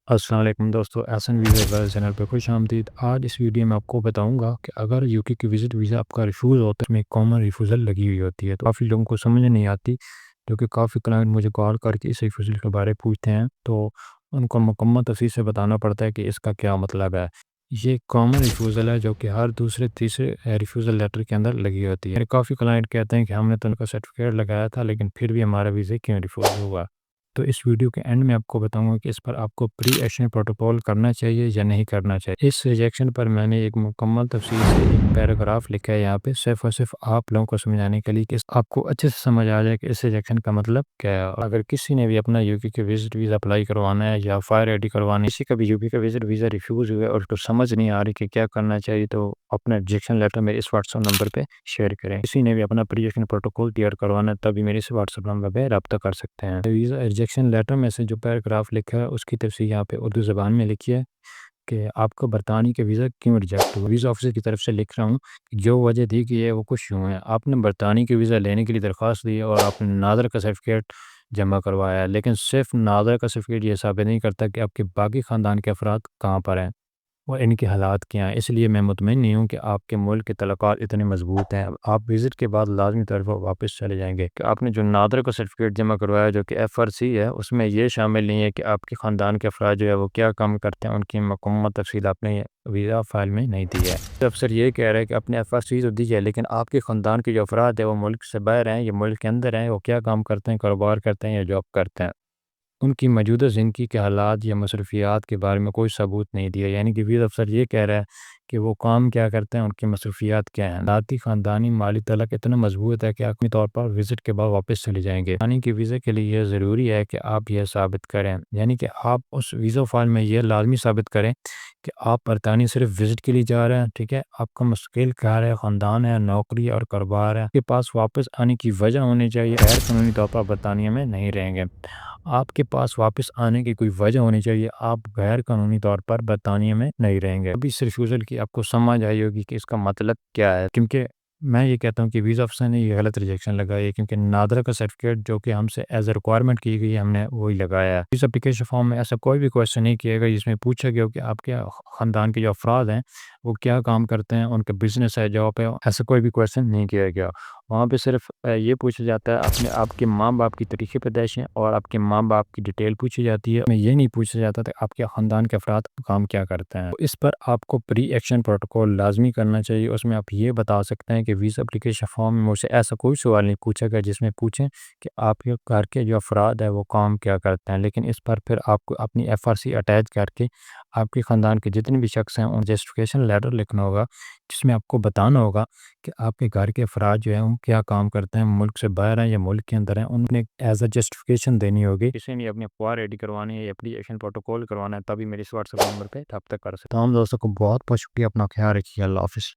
السلام علیکم دوستو، احسن ویزا ایڈوائزر چینل پہ خوش آمدید۔ آج اس ویڈیو میں آپ کو بتاؤں گا کہ اگر یوکے کی وزٹ ویزا آپ کا ریفیوز ہوتا ہے، اس میں کامن ریفیوزل لگی ہوئی ہوتی ہے تو کافی لوگوں کو سمجھ نہیں آتی، کیونکہ کافی کلائنٹ مجھے کال کر کے اس ریفیوزل کے بارے پوچھتے ہیں تو ان کو مکمل تفصیل سے بتانا پڑتا ہے کہ اس کا کیا مطلب ہے۔ یہ کامن ریفیوزل ہے جو کہ ہر دوسرے تیسرے ریفیوزل لیٹر کے اندر لگی ہوتی ہے۔ کافی کلائنٹ کہتے ہیں کہ ہم نے تو ان کا سرٹیفکیٹ لگایا تھا لیکن پھر بھی ہمارا ویزا کیوں ریفیوز ہوا۔ تو اس ویڈیو کے اینڈ میں آپ کو بتاؤں گا کہ اس پر آپ کو پری ایکشن پروٹوکول کرنا چاہیے یا نہیں کرنا چاہیے۔ اس ریجیکشن پر میں نے ایک مکمل تفصیل سے ایک پیراگراف لکھا ہے یہاں پہ، صرف اور صرف آپ لوگوں کو سمجھانے کے لیے کہ آپ کو اچھے سے سمجھ آ جائے کہ اس ریجیکشن کا مطلب کیا ہے۔ اگر کسی نے بھی اپنا یوپی کے وزٹ ویزا اپلائی کروانا ہے یا فائر آئی ڈی کروانی ہے، کسی کا بھی یوپی کا وزٹ ویزا ریفیوز ہوا ہے اور اس کو سمجھ نہیں آ رہی کہ کیا کرنا چاہیے، تو اپنا ریجیکشن لیٹر میرے اس واٹس ایپ نمبر پہ شیئر کریں۔ کسی نے بھی اپنا پری ایکشن پروٹوکول تیار کروانا ہے تبھی میرے اس واٹس ایپ نمبر پہ رابطہ کر سکتے ہیں۔ ویزا ریجیکشن لیٹر میں سے جو پیراگراف لکھا ہے اس کی تفصیل یہاں پہ اردو زبان میں لکھی ہے کہ آپ کو برطانیہ کے ویزا کیوں ریجیکٹ ہوا۔ ویزا آفیسر کی طرف سے لکھ رہا ہوں کہ جو وجہ دی گئی ہے وہ کچھ یوں ہے: آپ نے برطانیہ کے ویزا لینے کے لیے درخواست دی اور آپ نے نادر کا سرٹیفکیٹ جمع کروایا ہے، لیکن صرف نادر کا سرٹیفکیٹ یہ ثابت نہیں کرتا کہ آپ کے باقی خاندان کے افراد کہاں پر ہیں اور ان کے حالات کیا ہیں۔ اس لیے میں مطمئن نہیں ہوں کہ آپ کے ملک کے تعلقات اتنے مضبوط ہیں۔ آپ وزٹ کے بعد لازمی طور پر واپس چلے جائیں گے کہ آپ نے جو نادر کا سرٹیفکیٹ جمع کروایا جو کہ ایف آر سی ہے، اس میں یہ شامل نہیں ہے کہ آپ کے خاندان کے افراد جو ہے وہ کیا کام کرتے ہیں، ان کی مکمل تفصیل آپ نے ویزا فائل میں نہیں دی ہے۔ افسر یہ کہہ رہے ہیں کہ اپنے ایف آر سی تو دی ہے لیکن آپ کے خاندان کے جو افراد ہیں وہ ملک سے باہر ہیں یا ملک کے اندر ہیں، وہ کیا کام کرتے ہیں، کاروبار کرتے ہیں یا جاب کرتے ہیں، ان کی موجودہ زندگی کے حالات یا مصروفیات کے بارے میں کوئی ثبوت نہیں دیا۔ یعنی کہ ویزا افسر یہ کہہ رہا ہے کہ وہ کام کیا کرتے ہیں، ان کی مصروفیات کیا ہیں۔ ذاتی خاندانی مالی تعلق اتنا مضبوط ہے کہ حتمی طور پر وزٹ کے بعد واپس چلے جائیں گے۔ یعنی کہ ویزا کے لیے یہ ضروری ہے کہ آپ یہ ثابت کریں، یعنی کہ آپ اس ویزا فائل میں یہ لازمی ثابت کریں کہ آپ برطانیہ صرف وزٹ کے لیے جا رہے ہیں، ٹھیک ہے، آپ کا مستقل گھر ہے، خاندان ہے، نوکری اور کاروبار ہے، آپ کے پاس واپس آنے کی وجہ ہونی چاہیے، غیر قانونی طور پر برطانیہ میں نہیں رہیں گے۔ آپ کے پاس واپس آنے کی کوئی وجہ ہونی چاہیے، آپ غیر قانونی طور پر برطانیہ میں نہیں رہیں گے۔ ابھی اس ریفیوزل کی آپ کو سمجھ آئی ہوگی کہ اس کا مطلب کیا ہے، کیونکہ میں یہ کہتا ہوں کہ ویزا افسر نے یہ غلط ریجیکشن لگائی ہے، کیونکہ نادرا کا سرٹیفکیٹ جو کہ ہم سے ایز اے ریکوائرمنٹ کی گئی ہے ہم نے وہی لگایا ہے۔ اس اپلیکیشن فارم میں ایسا کوئی بھی کویسچن نہیں کیا گیا جس میں پوچھا گیا ہو کہ آپ کے خاندان کے جو افراد ہیں وہ کیا کام کرتے ہیں، ان کا بزنس ہے، جاب ہے، ایسا کوئی بھی کویسچن نہیں کیا گیا۔ وہاں پہ صرف یہ پوچھا جاتا ہے آپ کے ماں باپ کی تاریخ پیدائش اور آپ کے ماں باپ کی ڈیٹیل پوچھی جاتی ہے۔ میں یہ نہیں پوچھا جاتا تھا آپ کے خاندان کے افراد کام کیا کرتے ہیں۔ اس پر آپ کو پری ایکشن پروٹوکول لازمی کرنا چاہیے۔ اس میں آپ یہ بتا سکتے ہیں کہ ویزا اپلیکیشن فارم میں مجھ سے ایسا کوئی سوال نہیں پوچھا گیا جس میں پوچھیں کہ آپ کے گھر کے جو افراد ہیں وہ کام کیا کرتے ہیں، لیکن اس پر پھر آپ کو اپنی ایف آر سی اٹیچ کر کے آپ کے خاندان کے جتنے بھی شخص ہیں ان جسٹیفیکیشن لیٹر لکھنا ہوگا، جس میں آپ کو بتانا ہوگا کہ آپ کے گھر کے افراد جو ہیں وہ کیا کام کرتے ہیں، ملک سے باہر ہیں یا ملک کے اندر ہیں، انہوں نے ایز اے جسٹیفیکیشن دینی ہوگی۔ کسی نے اپنے فوار ریڈی کروانے ہے یا اپلی ایکشن پروٹوکول کروانا ہے تبھی میرے اس واٹس ایپ نمبر پہ رابطہ کر سکتے ہیں۔ تمام دوستوں کو بہت بہت شکریہ، اپنا خیال رکھیے، اللہ حافظ۔